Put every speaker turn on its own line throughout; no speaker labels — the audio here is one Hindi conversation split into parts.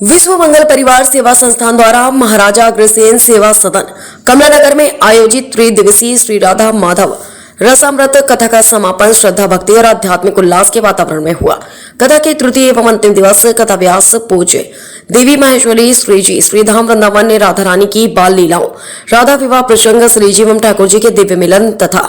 विश्व मंगल परिवार सेवा संस्थान द्वारा महाराजा अग्रसेन सेवा सदन कमलानगर में आयोजित त्रिदिवसीय श्री राधा माधव रसामृत कथा का समापन श्रद्धा भक्ति और आध्यात्मिक उल्लास के वातावरण में हुआ। कथा के तृतीय एवं अंतिम दिवस कथा व्यास पूज्य देवी महेश्वरी श्री जी श्रीधाम वृंदावन ने राधा रानी की बाल लीलाओं, राधा विवाह प्रसंग, श्री जी एवं ठाकुर जी के दिव्य मिलन तथा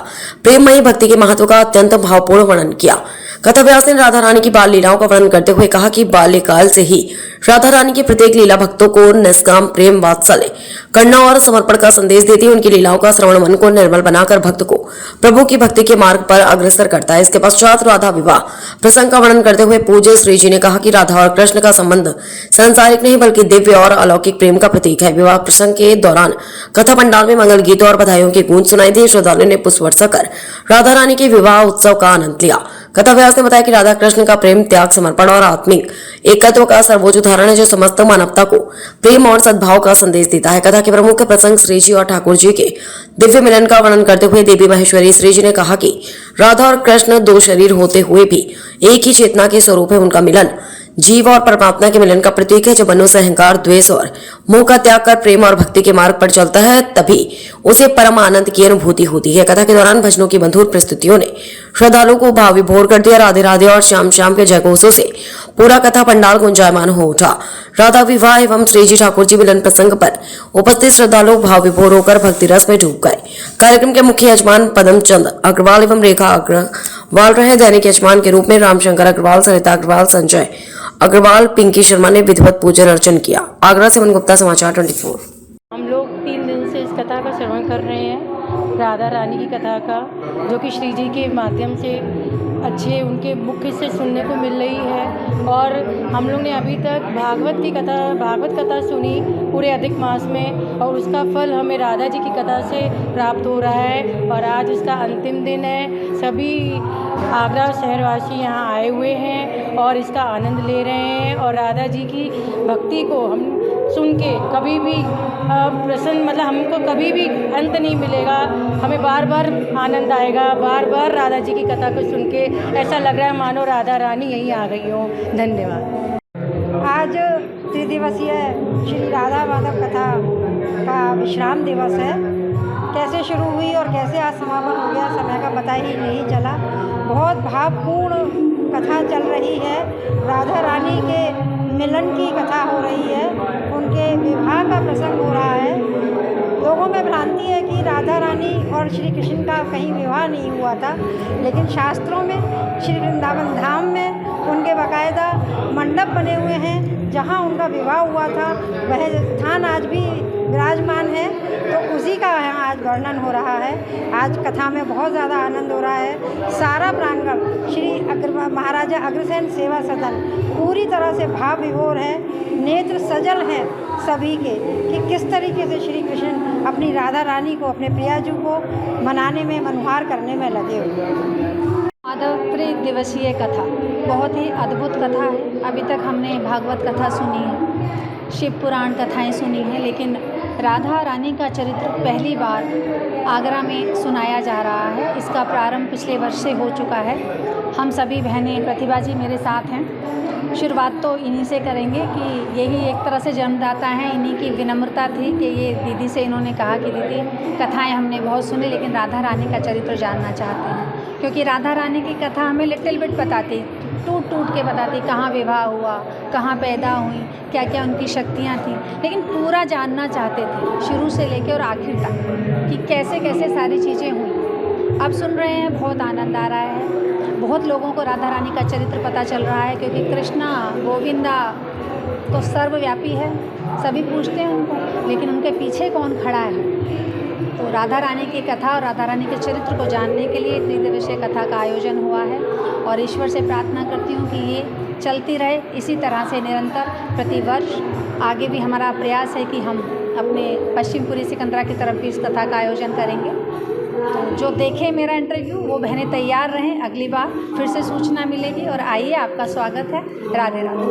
प्रेममयी भक्ति के महत्व का अत्यंत भावपूर्ण वर्णन किया। कथा व्यास ने राधा रानी की बाल लीलाओं का वर्णन करते हुए कहा कि बाल्यकाल से ही राधा रानी की प्रत्येक लीला भक्तों को निष्काम प्रेम, वात्सल्य, करुणा और समर्पण का संदेश देती है। उनकी लीलाओं का श्रवण मन को निर्मल बनाकर भक्त को प्रभु की भक्ति के मार्ग पर अग्रसर करता है। इसके पश्चात राधा विवाह प्रसंग का वर्णन करते हुए पूज्य श्री जी ने कहा कि राधा और कृष्ण का संबंध सांसारिक नहीं बल्कि दिव्य और अलौकिक प्रेम का प्रतीक है। विवाह प्रसंग के दौरान कथा पंडाल में मंगल गीतों और बधाइयों की गूंज सुनाई दी। श्रद्धालुओं ने पुष्प वर्षा कर राधा रानी के विवाह उत्सव का आनंद लिया। कथा व्यास ने बताया कि राधा कृष्ण का प्रेम, त्याग, समर्पण और आत्मिक एकत्व का सर्वोच्च उदाहरण है जो समस्त मानवता को प्रेम और सद्भाव का संदेश देता है। कथा के प्रमुख प्रसंग श्री जी और ठाकुर जी के दिव्य मिलन का वर्णन करते हुए देवी महेश्वरी श्री जी ने कहा कि राधा और कृष्ण दो शरीर होते हुए भी एक ही चेतना के स्वरूप है। उनका मिलन जीव और परमात्मा के मिलन का प्रतीक है। जब मनुष्य अहंकार, द्वेष और मोह का त्याग कर प्रेम और भक्ति के मार्ग पर चलता है तभी उसे परम आनंद की अनुभूति होती है। कथा के दौरान भजनों की मधुर प्रस्तुतियों ने श्रद्धालुओं को भाव विभोर कर दिया। राधे राधे और श्याम श्याम के जयघोषों से पूरा कथा पंडाल गुंजायमान हो उठा। राधा विवाह एवं श्री जी ठाकुर जी मिलन प्रसंग पर उपस्थित श्रद्धालु भाव विभोर होकर भक्ति रस में डूब गए। कार्यक्रम के मुख्य यजमान पदम चंद अग्रवाल एवं रेखा अग्रवाल रहे। दैनिक यजमान के रूप में रामशंकर अग्रवाल, सरिता अग्रवाल, संजय अग्रवाल, पिंकी शर्मा ने विधिवत पूजन अर्चन किया। आगरा से मन गुप्ता, समाचार 24।
हम लोग 3 दिन से इस कथा का श्रवण कर रहे हैं, राधा रानी की कथा का, जो कि श्री जी के माध्यम से अच्छे उनके मुख से सुनने को मिल रही है। और हम लोग ने अभी तक भागवत कथा सुनी पूरे अधिक मास में, और उसका फल हमें राधा जी की कथा से प्राप्त हो रहा है। और आज इसका अंतिम दिन है। सभी आगरा शहरवासी यहाँ आए हुए हैं और इसका आनंद ले रहे हैं। और राधा जी की भक्ति को हम सुन के कभी भी प्रसन्न, मतलब हमको कभी भी अंत नहीं मिलेगा। हमें बार बार आनंद आएगा, बार बार राधा जी की कथा को सुन के ऐसा लग रहा है मानो राधा रानी यहीं आ गई हो। धन्यवाद।
आज त्रिदिवसीय श्री राधा माधव कथा का विश्राम दिवस है। कैसे शुरू हुई और कैसे आज समापन हो गया, समय का पता ही नहीं चला। बहुत भावपूर्ण कथा चल रही है। राधा रानी के मिलन की कथा हो रही है, उनके विवाह का प्रसंग हो रहा है। लोगों में भ्रांति है कि राधा रानी और श्री कृष्ण का कहीं विवाह नहीं हुआ था, लेकिन शास्त्रों में श्री वृंदावन धाम में उनके बाकायदा मंडप बने हुए हैं जहां उनका विवाह हुआ था। वह स्थान आज भी विराजमान है, तो उसी का यहाँ आज वर्णन हो रहा है। आज कथा में बहुत ज़्यादा आनंद हो रहा है। सारा प्रांगण श्री महाराजा अग्रसेन सेवा सदन पूरी तरह से भाव विभोर है। नेत्र सजल हैं सभी के कि किस तरीके से श्री कृष्ण अपनी राधा रानी को, अपने प्रियाजू को मनाने में, मनुहार करने में लगे हुए हैं।
माधव त्रिदिवसीय कथा बहुत ही अद्भुत कथा है। अभी तक हमने भागवत कथा सुनी है, शिव पुराण कथाएं सुनी हैं, लेकिन राधा रानी का चरित्र पहली बार आगरा में सुनाया जा रहा है। इसका प्रारंभ पिछले वर्ष से हो चुका है। हम सभी बहनें, प्रतिभा जी मेरे साथ हैं। शुरुआत तो इन्हीं से करेंगे कि यही एक तरह से जन्मदाता हैं। इन्हीं की विनम्रता थी कि ये दीदी से इन्होंने कहा कि दीदी कथाएं हमने बहुत सुनी, लेकिन राधा रानी का चरित्र जानना चाहते हैं, क्योंकि राधा रानी की कथा हमें लिटिल बिट बताती, टूट टूट के बताती, कहाँ विवाह हुआ, कहाँ पैदा हुई, क्या क्या उनकी शक्तियाँ थीं, लेकिन पूरा जानना चाहते थे शुरू से लेकर और आखिर तक कि कैसे कैसे सारी चीज़ें हुई। अब सुन रहे हैं, बहुत आनंद आ रहा है। बहुत लोगों को राधा रानी का चरित्र पता चल रहा है, क्योंकि कृष्णा गोविंदा तो सर्वव्यापी है, सभी पूछते हैं उनको, लेकिन उनके पीछे कौन खड़ा है। तो राधा रानी की कथा और राधा रानी के चरित्र को जानने के लिए त्रिदिवसीय कथा का आयोजन हुआ है। और ईश्वर से प्रार्थना करती हूँ कि ये चलती रहे इसी तरह से निरंतर प्रतिवर्ष। आगे भी हमारा प्रयास है कि हम अपने पश्चिमपुरी सिकंदरा की तरफ भी इस कथा का आयोजन करेंगे। तो जो देखें मेरा इंटरव्यू वो बहनें तैयार रहें, अगली बार फिर से सूचना मिलेगी। और आइए, आपका स्वागत है। राधे राधे।